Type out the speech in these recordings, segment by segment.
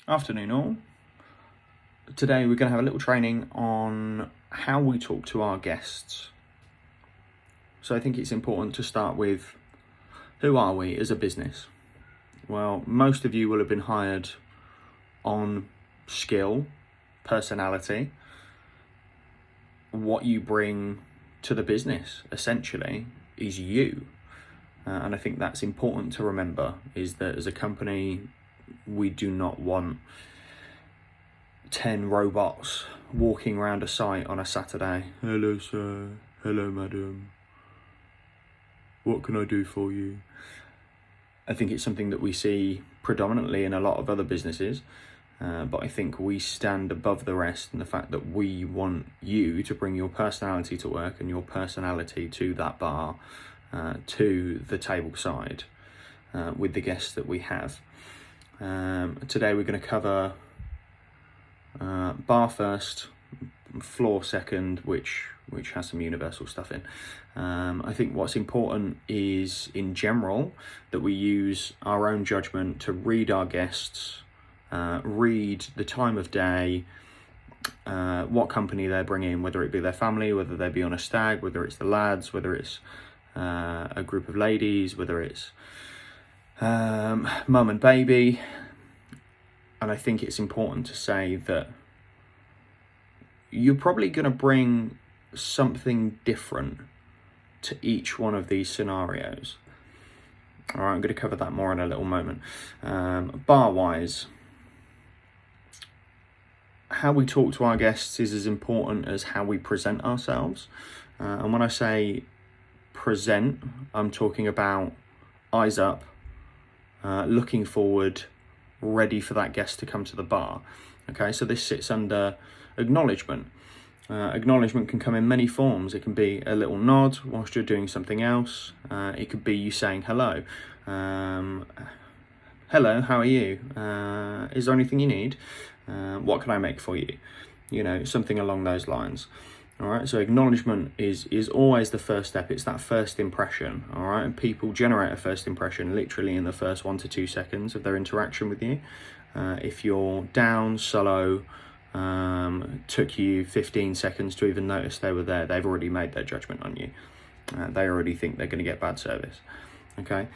Afternoon all. Today we're going to have a little training on how we talk to our guests. So I think it's important to start with, who are we as a business? Well, most of you will have been hired on skill, personality, what you bring to the business essentially is you. And I think that's important to remember, is that as a company, we do not want 10 robots walking around a site on a Saturday. Hello sir, hello madam, what can I do for you? I think it's something that we see predominantly in a lot of other businesses, but I think we stand above the rest in the fact that we want you to bring your personality to work and your personality to that bar, to the table side with the guests that we have. Today we're going to cover bar first, floor second, which has some universal stuff in. I think what's important is, in general, that we use our own judgment to read our guests, read the time of day, what company they're bringing, whether it be their family, whether they be on a stag, whether it's the lads, whether it's a group of ladies, whether it's mum and baby. And I think it's important to say that you're probably going to bring something different to each one of these scenarios. All right, I'm going to cover that more in a little moment. Bar-wise, how we talk to our guests is as important as how we present ourselves. And when I say present, I'm talking about eyes up, looking forward, ready for that guest to come to the bar. Okay, so this sits under acknowledgement. Acknowledgement can come in many forms. It can be a little nod whilst you're doing something else. It could be you saying hello. Hello, how are you? Is there anything you need? What can I make for you? You know, something along those lines. All right, so acknowledgement is always the first step. It's that first impression. All right, and people generate a first impression literally in the first 1 to 2 seconds of their interaction with you. If you're down, slow, took you 15 seconds to even notice they were there, they've already made their judgment on you. They already think they're going to get bad service. Okay,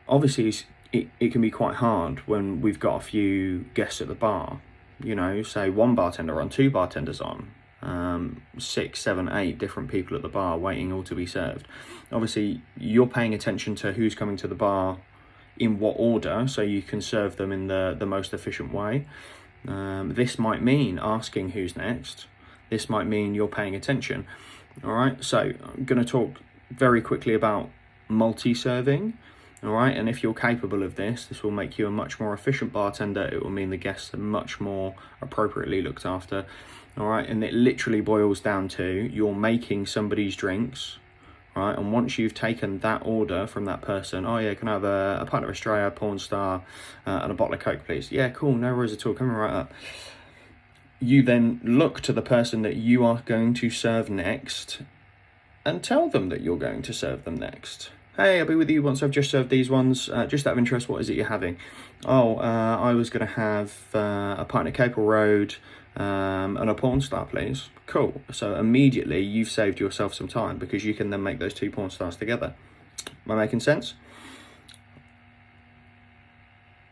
obviously it can be quite hard when we've got a few guests at the bar. You know, say one bartender on, 2 bartenders on. 6, 7, 8 different people at the bar waiting all to be served. Obviously, you're paying attention to who's coming to the bar in what order, so you can serve them in the most efficient way. This might mean asking who's next. This might mean you're paying attention. All right, so I'm going to talk very quickly about multi-serving. All right, and if you're capable of this will make you a much more efficient bartender. It will mean the guests are much more appropriately looked after. All right, and it literally boils down to you're making somebody's drinks, right? And once you've taken that order from that person, oh yeah, can I have a pint of Australia, porn star, and a bottle of Coke, please? Yeah, cool, no worries at all, coming right up. You then look to the person that you are going to serve next and tell them that you're going to serve them next. Hey, I'll be with you once I've just served these ones. Just out of interest, what is it you're having? Oh, I was going to have a pint of Capel Road and a porn star, please. Cool. So immediately you've saved yourself some time because you can then make those 2 porn stars together. Am I making sense?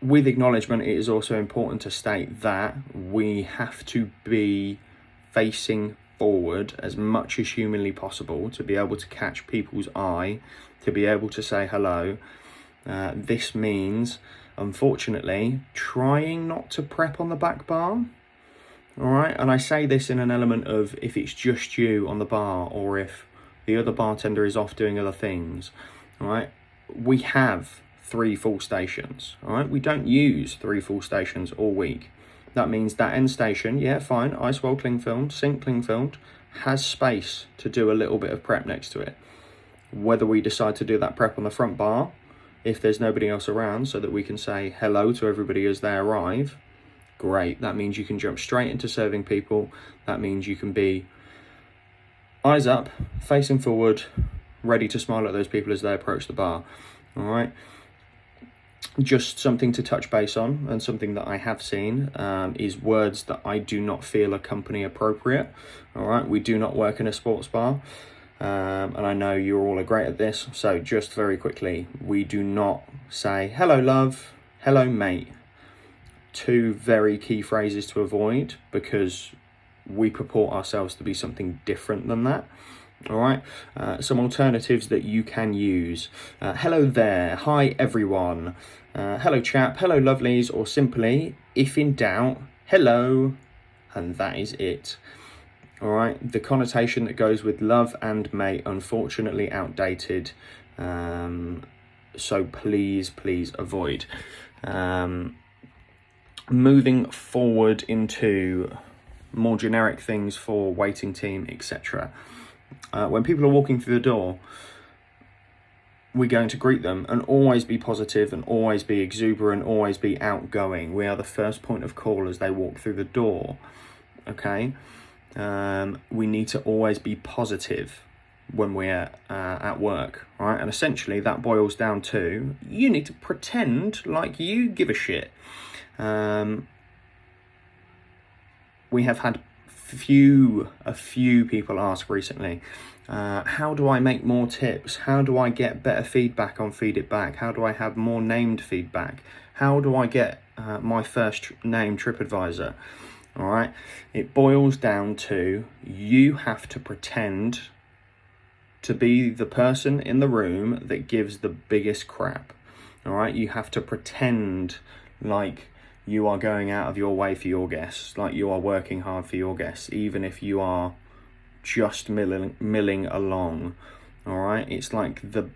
With acknowledgement, it is also important to state that we have to be facing forward as much as humanly possible to be able to catch people's eye, to be able to say hello. This means, unfortunately, trying not to prep on the back bar. All right, and I say this in an element of if it's just you on the bar or if the other bartender is off doing other things. All right, we have 3 full stations. All right, we don't use 3 full stations all week. That means that end station, yeah, fine, ice well cling filmed, sink cling filmed, has space to do a little bit of prep next to it. Whether we decide to do that prep on the front bar, if there's nobody else around, so that we can say hello to everybody as they arrive, great. That means you can jump straight into serving people. That means you can be eyes up, facing forward, ready to smile at those people as they approach the bar. All right. Just something to touch base on, and something that I have seen is words that I do not feel are company appropriate. All right, we do not work in a sports bar, and I know you all are great at this. So just very quickly, we do not say hello love, hello mate. Two very key phrases to avoid, because we purport ourselves to be something different than that. All right, some alternatives that you can use. Hello there, hi everyone, hello chap, hello lovelies, or simply, if in doubt, hello, and that is it. All right, the connotation that goes with love and mate, unfortunately outdated, so please avoid. Moving forward into more generic things for waiting team, etc. When people are walking through the door, we're going to greet them and always be positive and always be exuberant, always be outgoing. We are the first point of call as they walk through the door, okay? We need to always be positive when we're at work, right? And essentially that boils down to, you need to pretend like you give a shit. We have had a few people ask recently, how do I make more tips? How do I get better feedback on Feed It Back? How do I have more named feedback? How do I get my first name TripAdvisor? All right, it boils down to, you have to pretend to be the person in the room that gives the biggest crap. All right, you have to pretend like you are going out of your way for your guests, like you are working hard for your guests, even if you are just milling along. All right, it's like the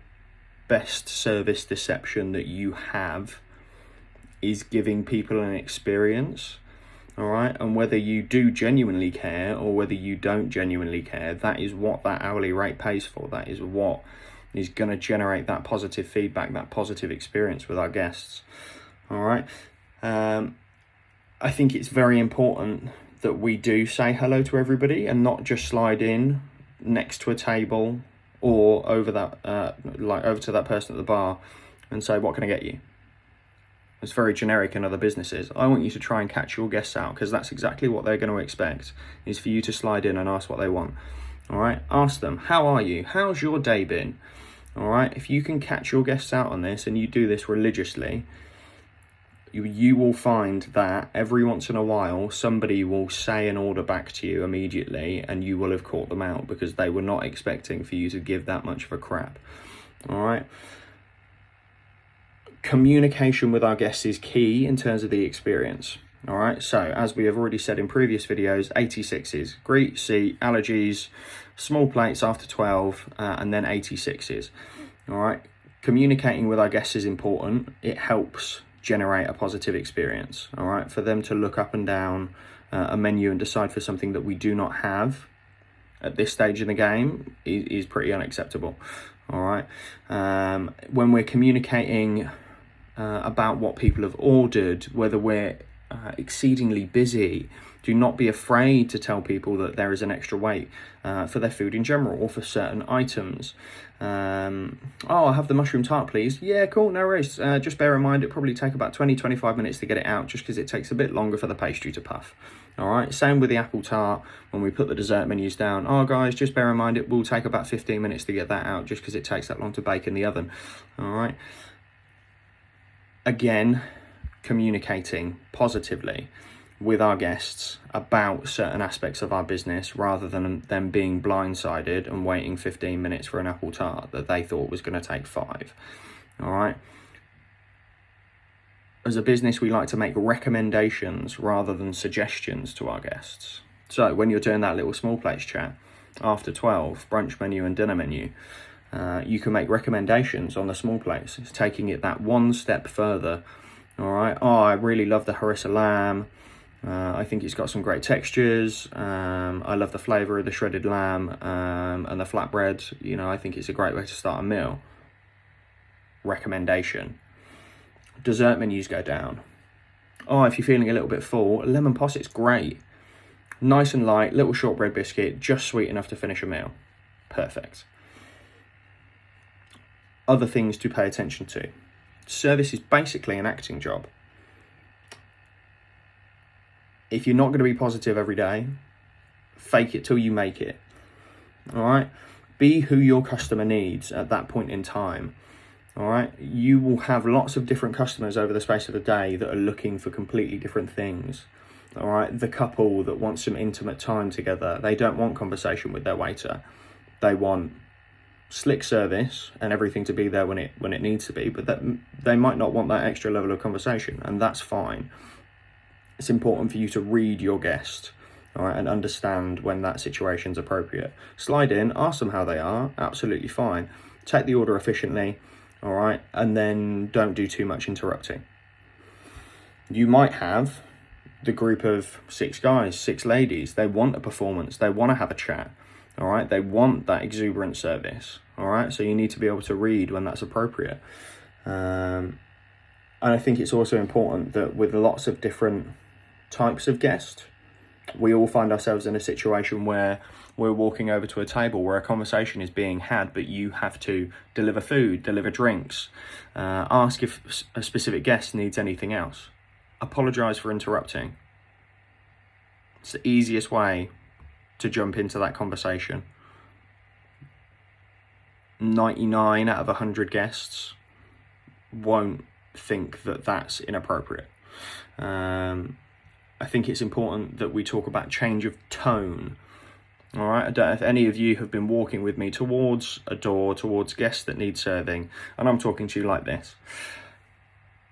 best service deception that you have is giving people an experience. All right, and whether you do genuinely care or whether you don't genuinely care, that is what that hourly rate pays for. That is what is going to generate that positive feedback, that positive experience with our guests. All right. I think it's very important that we do say hello to everybody and not just slide in next to a table or over to that person at the bar and say, what can I get you? It's very generic in other businesses. I want you to try and catch your guests out, because that's exactly what they're going to expect, is for you to slide in and ask what they want. All right, ask them, how are you? How's your day been? All right, if you can catch your guests out on this and you do this religiously, you will find that every once in a while somebody will say an order back to you immediately, and you will have caught them out because they were not expecting for you to give that much of a crap. All right, communication with our guests is key in terms of the experience. All right, so as we have already said in previous videos, 86s, greet, seat, allergies, small plates after 12, and then 86s. All right, communicating with our guests is important. It helps generate a positive experience. All right, for them to look up and down a menu and decide for something that we do not have at this stage in the game is pretty unacceptable. All right, when we're communicating about what people have ordered, whether we're exceedingly busy, do not be afraid to tell people that there is an extra wait for their food in general or for certain items. I have the mushroom tart, please. Yeah, cool, no worries. Just bear in mind, it probably take about 20-25 minutes to get it out, just because it takes a bit longer for the pastry to puff. All right, same with the apple tart. When we put the dessert menus down, guys, just bear in mind, it will take about 15 minutes to get that out, just because it takes that long to bake in the oven. All right. Again, communicating positively with our guests about certain aspects of our business, rather than them being blindsided and waiting 15 minutes for an apple tart that they thought was going to take 5. All right. As a business, we like to make recommendations rather than suggestions to our guests. So when you're doing that little small plates chat after 12, brunch menu and dinner menu, you can make recommendations on the small plates. It's taking it that one step further. All right. I really love the harissa lamb. I think it's got some great textures. I love the flavour of the shredded lamb and the flatbread. I think it's a great way to start a meal. Recommendation. Dessert menus go down. If you're feeling a little bit full, lemon posset's great. Nice and light, little shortbread biscuit, just sweet enough to finish a meal. Perfect. Other things to pay attention to. Service is basically an acting job. If you're not going to be positive every day, fake it till you make it. All right? Be who your customer needs at that point in time. All right? You will have lots of different customers over the space of a day that are looking for completely different things. All right? The couple that wants some intimate time together, they don't want conversation with their waiter. They want slick service and everything to be there when it needs to be, but they might not want that extra level of conversation, and that's fine. It's important for you to read your guest, all right, and understand when that situation's appropriate. Slide in, ask them how they are, absolutely fine. Take the order efficiently, all right, and then don't do too much interrupting. You might have the group of 6 guys, 6 ladies. They want a performance. They want to have a chat, all right? They want that exuberant service, all right? So you need to be able to read when that's appropriate. And I think it's also important that with lots of different types of guests, we all find ourselves in a situation where we're walking over to a table where a conversation is being had, but you have to deliver food, deliver drinks, ask if a specific guest needs anything else. Apologise for interrupting. It's the easiest way to jump into that conversation. 99 out of 100 guests won't think that that's inappropriate. I think it's important that we talk about change of tone. All right, I don't know if any of you have been walking with me towards a door, towards guests that need serving, and I'm talking to you like this.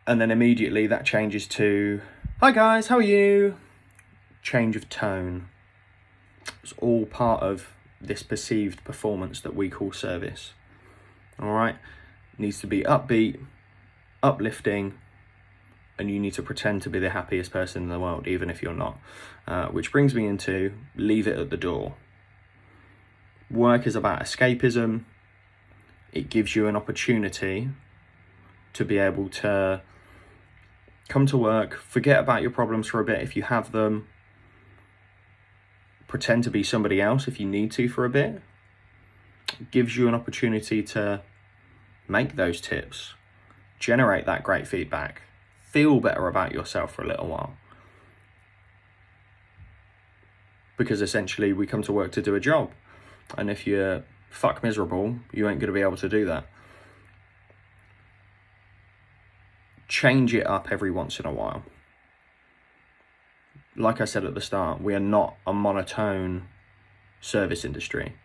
And then immediately that changes to, "Hi guys, how are you?" Change of tone. It's all part of this perceived performance that we call service. All right, it needs to be upbeat, uplifting, and you need to pretend to be the happiest person in the world, even if you're not. Which brings me into leave it at the door. Work is about escapism. It gives you an opportunity to be able to come to work, forget about your problems for a bit if you have them, pretend to be somebody else if you need to for a bit. It gives you an opportunity to make those tips, generate that great feedback, feel better about yourself for a little while. Because essentially we come to work to do a job. And if you're fuck miserable, you ain't going to be able to do that. Change it up every once in a while. Like I said at the start, we are not a monotone service industry.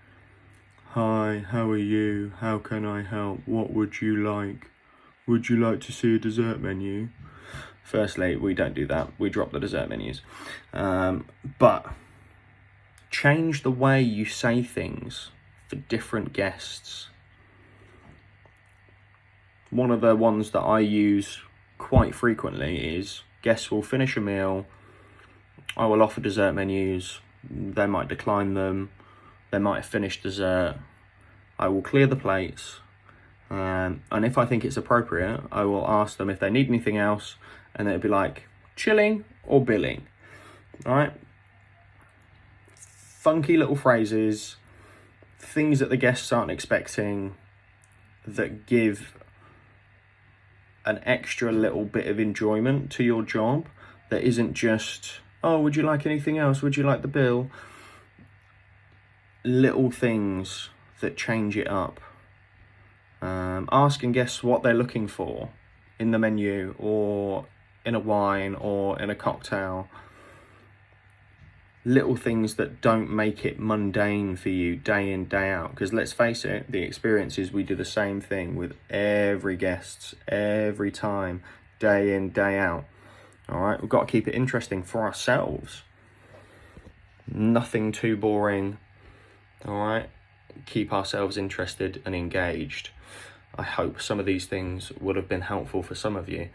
"Hi, how are you? How can I help? What would you like? Would you like to see a dessert menu?" Firstly, we don't do that. We drop the dessert menus. But change the way you say things for different guests. One of the ones that I use quite frequently is guests will finish a meal, I will offer dessert menus, they might decline them, they might have finished dessert, I will clear the plates, and if I think it's appropriate, I will ask them if they need anything else, and it'll be like, chilling or billing, all right? Funky little phrases, things that the guests aren't expecting, that give an extra little bit of enjoyment to your job, that isn't just, "Oh, would you like anything else? Would you like the bill?" Little things that change it up. Asking guests what they're looking for in the menu, or in a wine, or in a cocktail. Little things that don't make it mundane for you day in, day out. Because let's face it, the experience is we do the same thing with every guest, every time, day in, day out. All right, we've got to keep it interesting for ourselves. Nothing too boring. All right, keep ourselves interested and engaged. I hope some of these things would have been helpful for some of you.